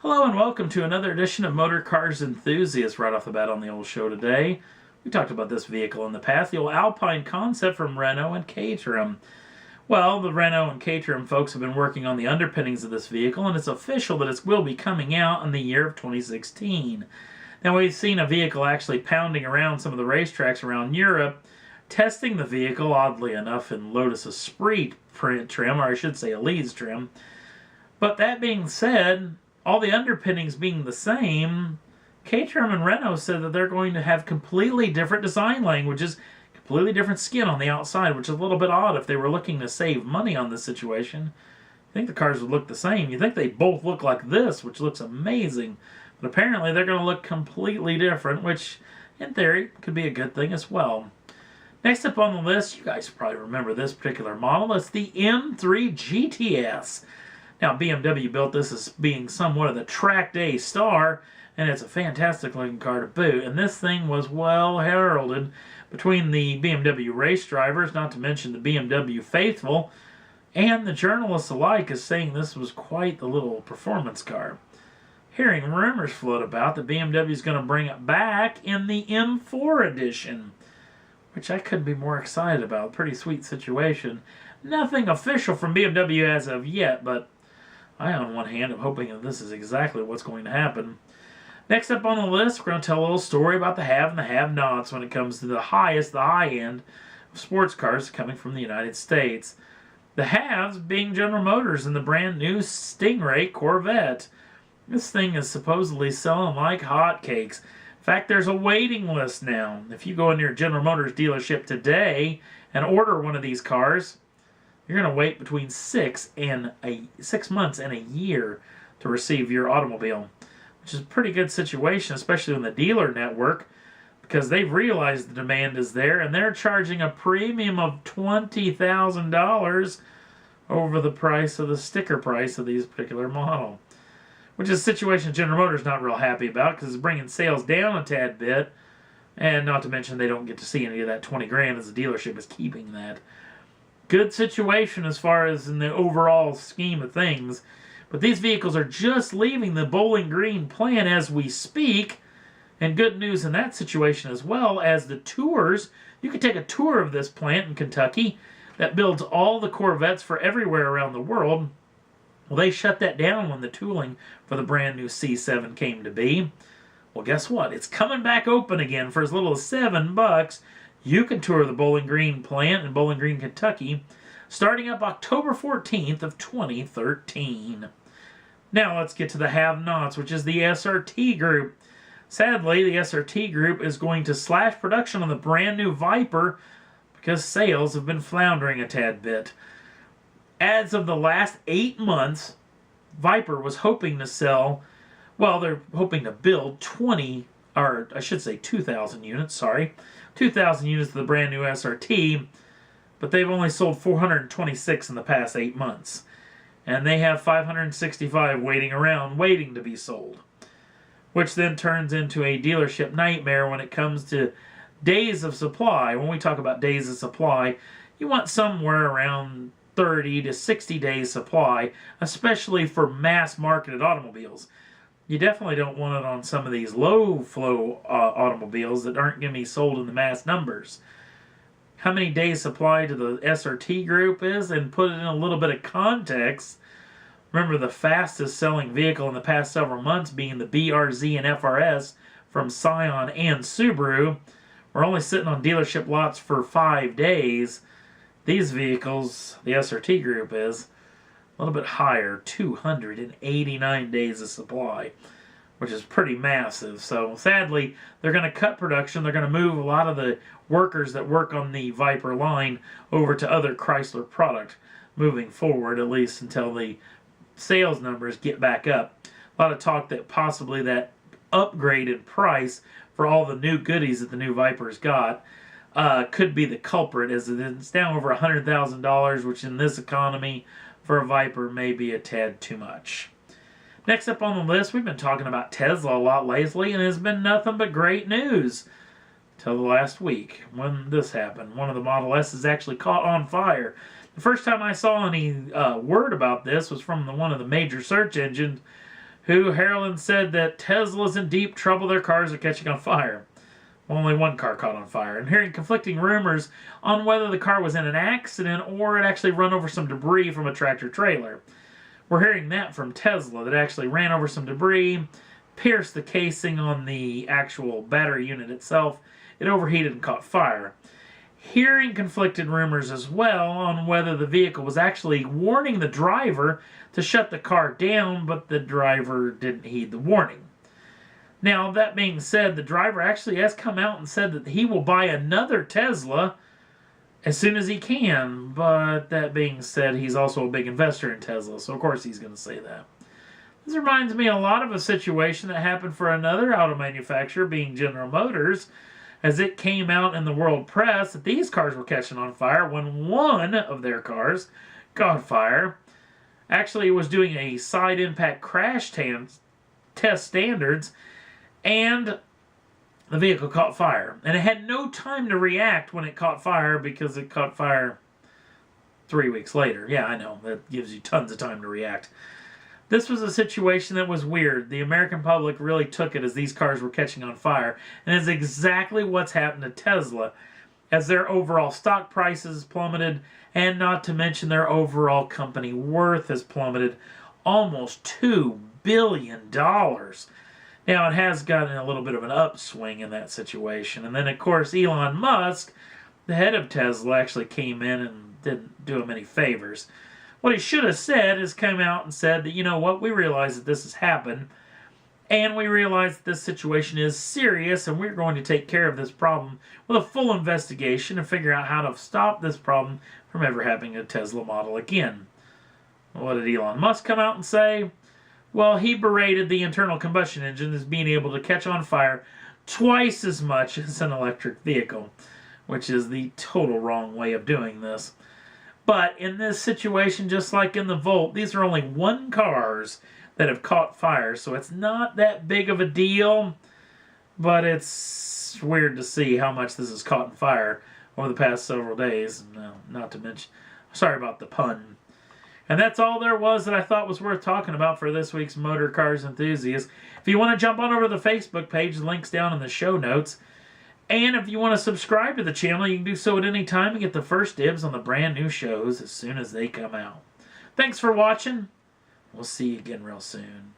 Hello and welcome to another edition of Motor Cars Enthusiasts. Right off the bat on the old show today, we talked about this vehicle in the past, the old Alpine concept from Renault and Caterham. Well, the Renault and Caterham folks have been working on the underpinnings of this vehicle, and it's official that it will be coming out in the year of 2016. Now, we've seen a vehicle actually pounding around some of the racetracks around Europe, testing the vehicle, oddly enough, in Lotus Esprit print trim, or I should say Elise trim. But that being said, all the underpinnings being the same, Caterham and Renault said that they're going to have completely different design languages, completely different skin on the outside, which is a little bit odd if they were looking to save money on this situation. I think the cars would look the same. You think they both look like this, which looks amazing. But apparently they're going to look completely different, which in theory could be a good thing as well. Next up on the list, you guys probably remember this particular model. It's the M3 GTS. Now, BMW built this as being somewhat of the track day star, and it's a fantastic looking car to boot. And this thing was well heralded between the BMW race drivers, not to mention the BMW faithful, and the journalists alike, as saying this was quite the little performance car. Hearing rumors float about that BMW is going to bring it back in the M4 edition, which I couldn't be more excited about. Pretty sweet situation. Nothing official from BMW as of yet, but I, on one hand, am hoping that this is exactly what's going to happen. Next up on the list, we're going to tell a little story about the have and the have-nots when it comes to the high end of sports cars coming from the United States. The haves being General Motors and the brand new Stingray Corvette. This thing is supposedly selling like hotcakes. In fact, there's a waiting list now. If you go into your General Motors dealership today and order one of these cars, you're going to wait between 6 months and a year to receive your automobile, which is a pretty good situation, especially in the dealer network, because they've realized the demand is there, and they're charging a premium of $20,000 over the price of the sticker price of these particular model, which is a situation General Motors not real happy about because it's bringing sales down a tad bit, and not to mention they don't get to see any of that 20 grand as the dealership is keeping that. Good situation as far as in the overall scheme of things. But these vehicles are just leaving the Bowling Green plant as we speak. And good news in that situation as well as the tours. You can take a tour of this plant in Kentucky that builds all the Corvettes for everywhere around the world. Well, they shut that down when the tooling for the brand new C7 came to be. Well, guess what? It's coming back open again for as little as $7. You can tour the Bowling Green plant in Bowling Green, Kentucky, starting up October 14th of 2013. Now let's get to the have-nots, which is the SRT group. Sadly, the SRT group is going to slash production on the brand new Viper because sales have been floundering a tad bit. As of the last 8 months, Viper was hoping to sell, well, they're hoping to build 2,000 units, 2,000 units of the brand new SRT, but they've only sold 426 in the past 8 months. And they have 565 waiting around, waiting to be sold. Which then turns into a dealership nightmare when it comes to days of supply. When we talk about days of supply, you want somewhere around 30 to 60 days supply, especially for mass-marketed automobiles. You definitely don't want it on some of these low-flow automobiles that aren't going to be sold in the mass numbers. How many days supply to the SRT group is, and put it in a little bit of context. Remember, the fastest selling vehicle in the past several months being the BRZ and FRS from Scion and Subaru. We're only sitting on dealership lots for 5 days. These vehicles, the SRT group is a little bit higher, 289 days of supply, which is pretty massive. So sadly, they're going to cut production. They're going to move a lot of the workers that work on the Viper line over to other Chrysler product moving forward, at least until the sales numbers get back up. A lot of talk that possibly that upgraded price for all the new goodies that the new Viper's got could be the culprit, as it's down over $100,000, which in this economy for a Viper may be a tad too much. Next up on the list, we've been talking about Tesla a lot lately, and it's been nothing but great news till the last week when this happened. One of the Model S's actually caught on fire. The first time I saw any word about this was from one of the major search engines who Harlan said that Tesla's in deep trouble. Their cars are catching on fire. Only one car caught on fire. And hearing conflicting rumors on whether the car was in an accident or it actually run over some debris from a tractor trailer. We're hearing that from Tesla, that actually ran over some debris, pierced the casing on the actual battery unit itself. It overheated and caught fire. Hearing conflicted rumors as well on whether the vehicle was actually warning the driver to shut the car down, but the driver didn't heed the warning. Now, that being said, the driver actually has come out and said that he will buy another Tesla as soon as he can, but that being said, he's also a big investor in Tesla, so of course he's going to say that. This reminds me a lot of a situation that happened for another auto manufacturer, being General Motors, as it came out in the world press that these cars were catching on fire when one of their cars caught fire. Actually, it was doing a side impact crash test standards, and the vehicle caught fire. And it had no time to react when it caught fire because it caught fire 3 weeks later. Yeah, I know. That gives you tons of time to react. This was a situation that was weird. The American public really took it as these cars were catching on fire. And it's exactly what's happened to Tesla, as their overall stock prices plummeted, and not to mention their overall company worth has plummeted almost $2 billion. Now, it has gotten a little bit of an upswing in that situation. And then, of course, Elon Musk, the head of Tesla, actually came in and didn't do him any favors. What he should have said is come out and said that, you know what, we realize that this has happened, and we realize that this situation is serious, and we're going to take care of this problem with a full investigation and figure out how to stop this problem from ever having a Tesla model again. What did Elon Musk come out and say? Well, he berated the internal combustion engine as being able to catch on fire twice as much as an electric vehicle, which is the total wrong way of doing this. But in this situation, just like in the Volt, these are only one cars that have caught fire, so it's not that big of a deal, but it's weird to see how much this has caught on fire over the past several days. No, not to mention, sorry about the pun. And that's all there was that I thought was worth talking about for this week's Motor Cars Enthusiast. If you want to jump on over to the Facebook page, the link's down in the show notes. And if you want to subscribe to the channel, you can do so at any time and get the first dibs on the brand new shows as soon as they come out. Thanks for watching. We'll see you again real soon.